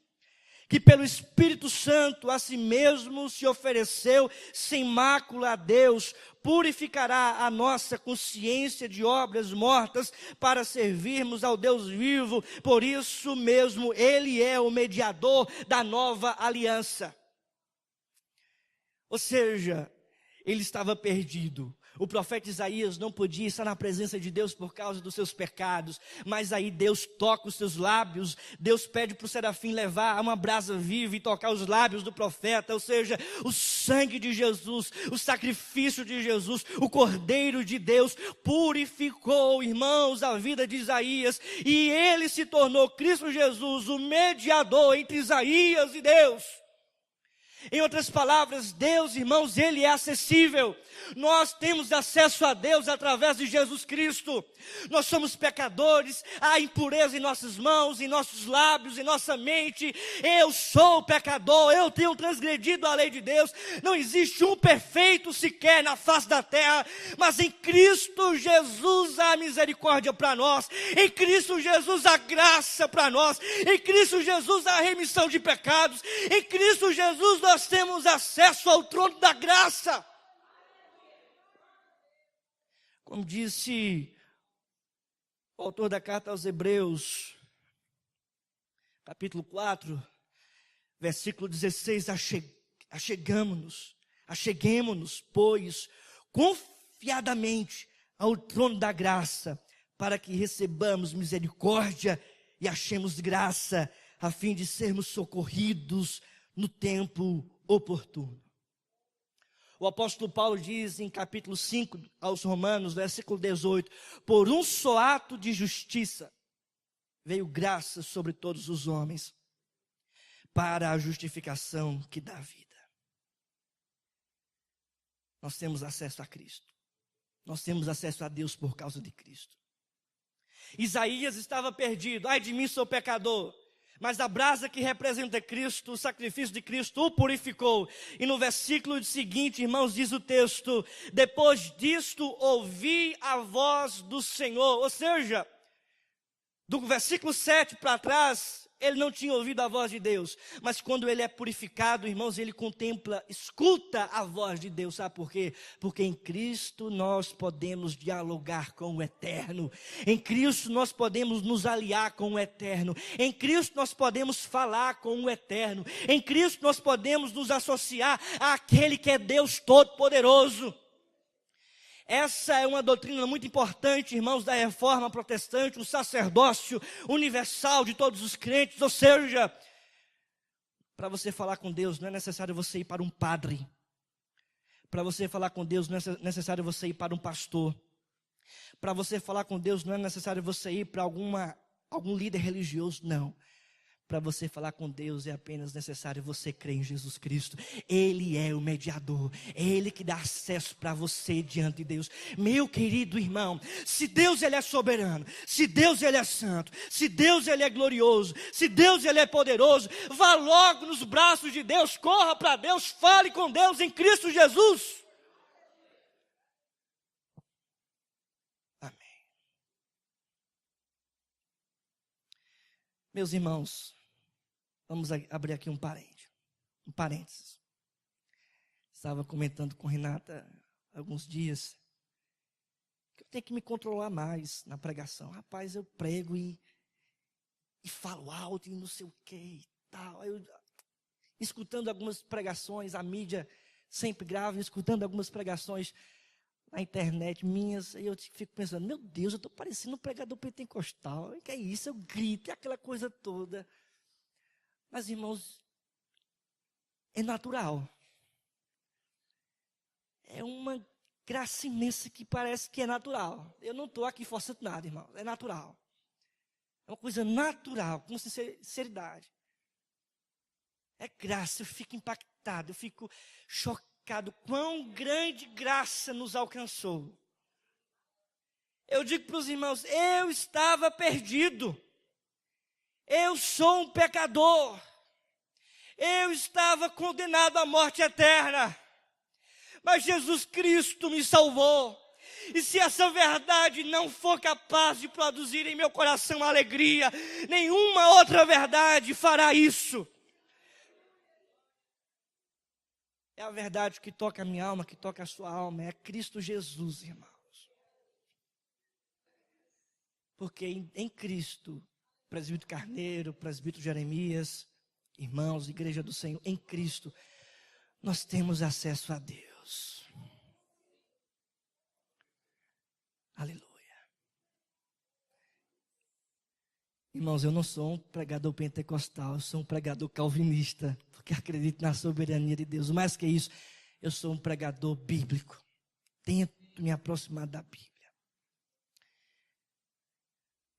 que pelo Espírito Santo a si mesmo se ofereceu sem mácula a Deus, purificará a nossa consciência de obras mortas para servirmos ao Deus vivo. Por isso mesmo Ele é o mediador da nova aliança. Ou seja, ele estava perdido. O profeta Isaías não podia estar na presença de Deus por causa dos seus pecados, mas aí Deus toca os seus lábios, Deus pede para o serafim levar uma brasa viva e tocar os lábios do profeta, ou seja, o sangue de Jesus, o sacrifício de Jesus, o Cordeiro de Deus purificou, irmãos, a vida de Isaías, e ele se tornou, Cristo Jesus, o mediador entre Isaías e Deus. Em outras palavras, Deus, irmãos, Ele é acessível. Nós temos acesso a Deus através de Jesus Cristo. Nós somos pecadores, há impureza em nossas mãos, em nossos lábios, em nossa mente. Eu sou pecador, eu tenho transgredido a lei de Deus. Não existe um perfeito sequer na face da terra, mas em Cristo Jesus há misericórdia para nós. Em Cristo Jesus há graça para nós. Em Cristo Jesus há remissão de pecados. Em Cristo Jesus nós temos acesso ao trono da graça. Como disse o autor da carta aos Hebreus, capítulo 4, versículo 16, acheguemo-nos, pois, confiadamente ao trono da graça, para que recebamos misericórdia e achemos graça, a fim de sermos socorridos no tempo oportuno. O apóstolo Paulo diz em capítulo 5 aos Romanos, versículo 18, por um só ato de justiça veio graça sobre todos os homens, para a justificação que dá vida. Nós temos acesso a Cristo. Nós temos acesso a Deus por causa de Cristo. Isaías estava perdido. Ai de mim, sou pecador. Mas a brasa que representa Cristo, o sacrifício de Cristo, o purificou. E no versículo seguinte, irmãos, diz o texto, depois disto ouvi a voz do Senhor. Ou seja, do versículo 7 para trás, ele não tinha ouvido a voz de Deus. Mas quando ele é purificado, irmãos, ele contempla, escuta a voz de Deus. Sabe por quê? Porque em Cristo nós podemos dialogar com o Eterno. Em Cristo nós podemos nos aliar com o Eterno. Em Cristo nós podemos falar com o Eterno. Em Cristo nós podemos nos associar àquele que é Deus Todo-Poderoso. Essa é uma doutrina muito importante, irmãos, da reforma protestante, o sacerdócio universal de todos os crentes. Ou seja, para você falar com Deus não é necessário você ir para um padre. Para você falar com Deus não é necessário você ir para um pastor. Para você falar com Deus não é necessário você ir para algum líder religioso, não. Para você falar com Deus é apenas necessário você crer em Jesus Cristo. Ele é o mediador. É Ele que dá acesso para você diante de Deus. Meu querido irmão, se Deus Ele é soberano, se Deus Ele é santo, se Deus Ele é glorioso, se Deus Ele é poderoso, vá logo nos braços de Deus, corra para Deus, fale com Deus em Cristo Jesus. Amém. Meus irmãos, vamos abrir aqui um parênteses. Estava comentando com Renata há alguns dias que eu tenho que me controlar mais na pregação. Rapaz, eu prego e falo alto e não sei o que e tal. Escutando algumas pregações, a mídia sempre grava, escutando algumas pregações na internet minhas, e eu fico pensando, meu Deus, eu estou parecendo um pregador pentecostal. O que é isso? Eu grito, aquela coisa toda. Mas, irmãos, é natural. É uma graça imensa que parece que é natural. Eu não estou aqui forçando nada, irmão. É natural. É uma coisa natural, com sinceridade. É graça, eu fico impactado, eu fico chocado. Quão grande graça nos alcançou. Eu digo para os irmãos, eu estava perdido. Eu sou um pecador. Eu estava condenado à morte eterna. Mas Jesus Cristo me salvou. E se essa verdade não for capaz de produzir em meu coração alegria, nenhuma outra verdade fará isso. É a verdade que toca a minha alma, que toca a sua alma, é Cristo Jesus, irmãos. Porque em Cristo, presbítero Carneiro, presbítero Jeremias, irmãos, igreja do Senhor, em Cristo, nós temos acesso a Deus. Aleluia. Irmãos, eu não sou um pregador pentecostal, eu sou um pregador calvinista, porque acredito na soberania de Deus. Mais que isso, eu sou um pregador bíblico. Tento me aproximar da Bíblia.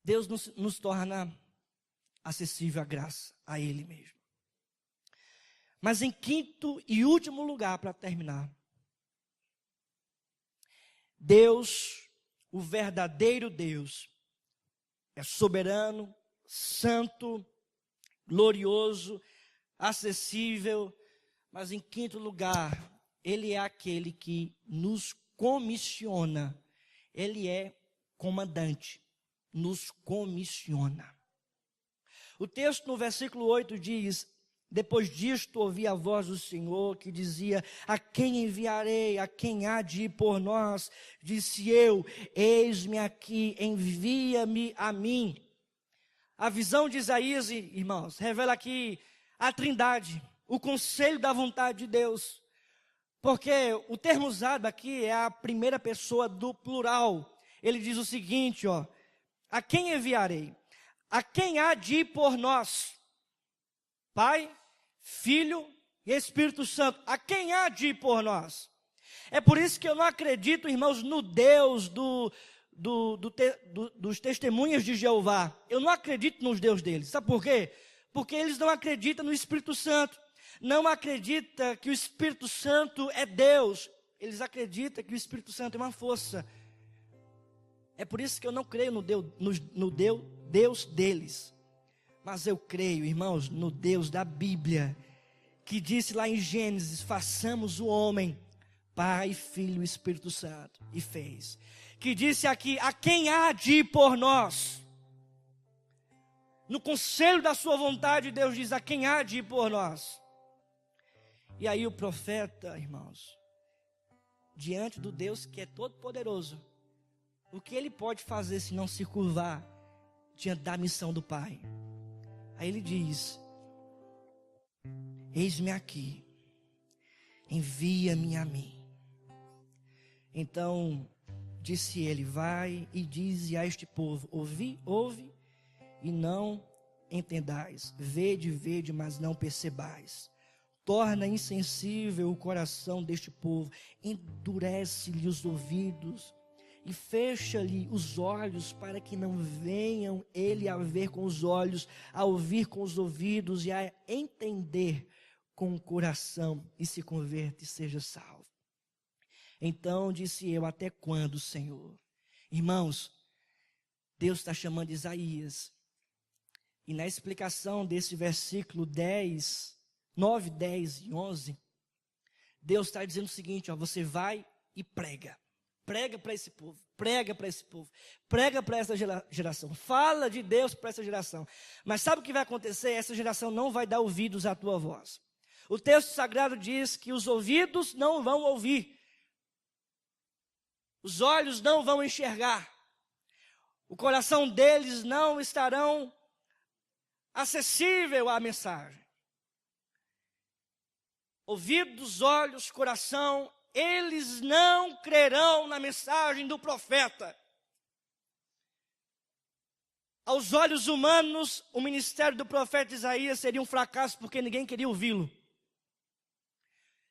Deus nos torna acessível à graça, a Ele mesmo. Mas em quinto e último lugar, para terminar, Deus, o verdadeiro Deus, é soberano, santo, glorioso, acessível, mas em quinto lugar, Ele é aquele que nos comissiona, Ele é comandante, nos comissiona. O texto no versículo 8 diz: depois disto ouvi a voz do Senhor que dizia: a quem enviarei, a quem há de ir por nós? Disse eu: eis-me aqui, envia-me a mim. A visão de Isaías, irmãos, revela aqui a trindade, o conselho da vontade de Deus. Porque o termo usado aqui é a primeira pessoa do plural. Ele diz o seguinte, ó: a quem enviarei? A quem há de ir por nós? Pai, Filho e Espírito Santo. A quem há de ir por nós? É por isso que eu não acredito, irmãos, no Deus dos testemunhas de Jeová. Eu não acredito nos Deus deles. Sabe por quê? Porque eles não acreditam no Espírito Santo. Não acreditam que o Espírito Santo é Deus. Eles acreditam que o Espírito Santo é uma força. É por isso que eu não creio no Deus deles. Mas eu creio, irmãos, no Deus da Bíblia, que disse lá em Gênesis: façamos o homem, Pai, Filho e Espírito Santo. E fez. Que disse aqui: a quem há de ir por nós? No conselho da sua vontade, Deus diz: a quem há de ir por nós? E aí o profeta, irmãos, diante do Deus que é todo poderoso, o que ele pode fazer se não se curvar diante da missão do Pai? Aí ele diz: eis-me aqui, envia-me a mim. Então disse ele: vai e dize a este povo: ouve e não entendais, vede, mas não percebais. Torna insensível o coração deste povo, endurece-lhe os ouvidos e fecha-lhe os olhos, para que não venham ele a ver com os olhos, a ouvir com os ouvidos e a entender com o coração, e se converte e seja salvo. Então disse eu: até quando, Senhor? Irmãos, Deus está chamando Isaías, e na explicação desse versículo 9, 10 e 11, Deus está dizendo o seguinte, ó: você vai e prega. Prega para esse povo, prega para esse povo, prega para essa geração, fala de Deus para essa geração. Mas sabe o que vai acontecer? Essa geração não vai dar ouvidos à tua voz. O texto sagrado diz que os ouvidos não vão ouvir, os olhos não vão enxergar, o coração deles não estarão acessível à mensagem. Ouvidos, olhos, coração, eles não crerão na mensagem do profeta. Aos olhos humanos, o ministério do profeta Isaías seria um fracasso, porque ninguém queria ouvi-lo.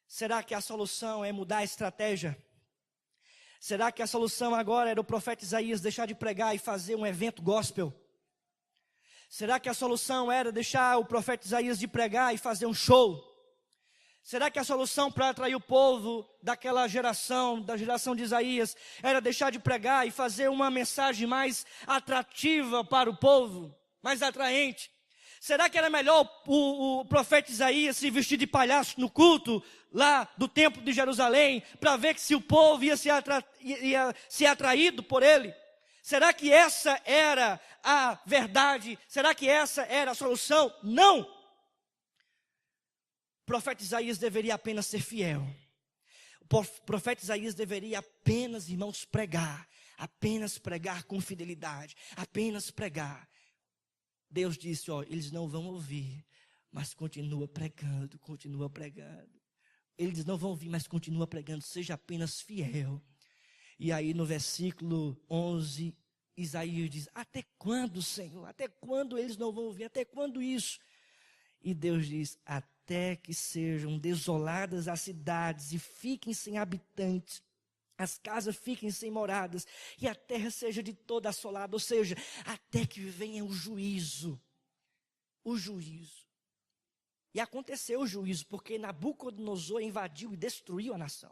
Será que a solução é mudar a estratégia? Será que a solução agora era o profeta Isaías deixar de pregar e fazer um evento gospel? Será que a solução era deixar o profeta Isaías de pregar e fazer um show? Será que a solução para atrair o povo daquela geração, da geração de Isaías, era deixar de pregar e fazer uma mensagem mais atrativa para o povo, mais atraente? Será que era melhor o profeta Isaías se vestir de palhaço no culto lá do templo de Jerusalém, para ver se o povo ia ser atraído por ele? Será que essa era a verdade? Será que essa era a solução? Não! O profeta Isaías deveria apenas ser fiel. O profeta Isaías deveria apenas, irmãos, apenas pregar com fidelidade, apenas pregar. Deus disse, eles não vão ouvir, mas continua pregando. Eles não vão ouvir, mas continua pregando, seja apenas fiel. E aí no versículo 11, Isaías diz, até quando, Senhor? Até quando eles não vão ouvir? Até quando isso? E Deus diz, até que sejam desoladas as cidades e fiquem sem habitantes, as casas fiquem sem moradas, e a terra seja de toda assolada, ou seja, até que venha o juízo. O juízo. E aconteceu o juízo, porque Nabucodonosor invadiu e destruiu a nação.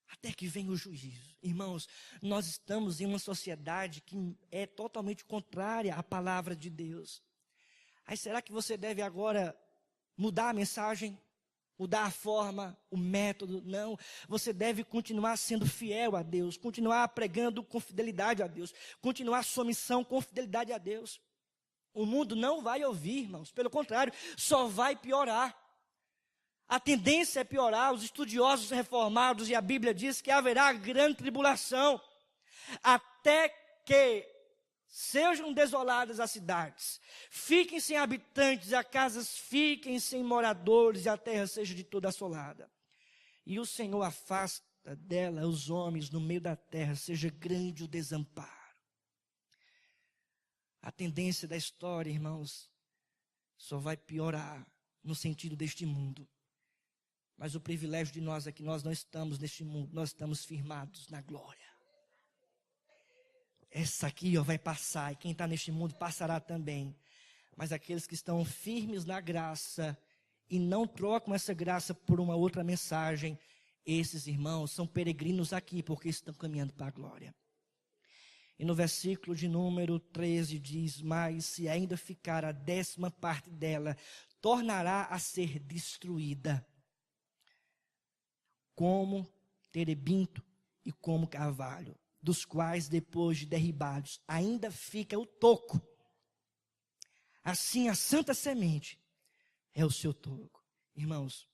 Até que venha o juízo. Irmãos, nós estamos em uma sociedade que é totalmente contrária à palavra de Deus. Aí será que você deve agora mudar a mensagem? Mudar a forma, o método? Não, você deve continuar sendo fiel a Deus, continuar pregando com fidelidade a Deus, continuar sua missão com fidelidade a Deus. O mundo não vai ouvir, irmãos, pelo contrário, só vai piorar. A tendência é piorar. Os estudiosos reformados, e a Bíblia diz que haverá grande tribulação, até que sejam desoladas as cidades, fiquem sem habitantes, e as casas fiquem sem moradores, e a terra seja de toda assolada. E o Senhor afasta dela os homens no meio da terra, seja grande o desamparo. A tendência da história, irmãos, só vai piorar no sentido deste mundo. Mas o privilégio de nós é que nós não estamos neste mundo, nós estamos firmados na glória. Essa aqui vai passar, e quem está neste mundo passará também. Mas aqueles que estão firmes na graça e não trocam essa graça por uma outra mensagem, esses irmãos são peregrinos aqui, porque estão caminhando para a glória. E no versículo de número 13 diz, mas se ainda ficar a 10ª parte dela, tornará a ser destruída, como terebinto e como carvalho, dos quais, depois de derribados, ainda fica o toco. Assim, a santa semente é o seu toco. Irmãos,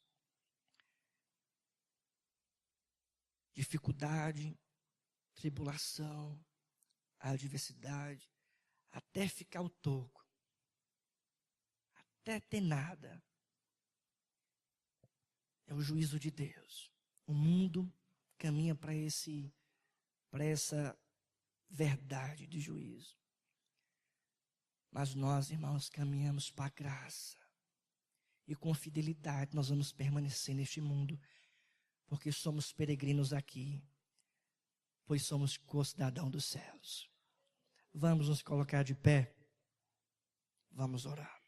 dificuldade, tribulação, adversidade, até ficar o toco, até ter nada, é o juízo de Deus. O mundo caminha para essa verdade de juízo. Mas nós, irmãos, caminhamos para a graça. E com fidelidade nós vamos permanecer neste mundo, porque somos peregrinos aqui, pois somos co-cidadão dos céus. Vamos nos colocar de pé, vamos orar.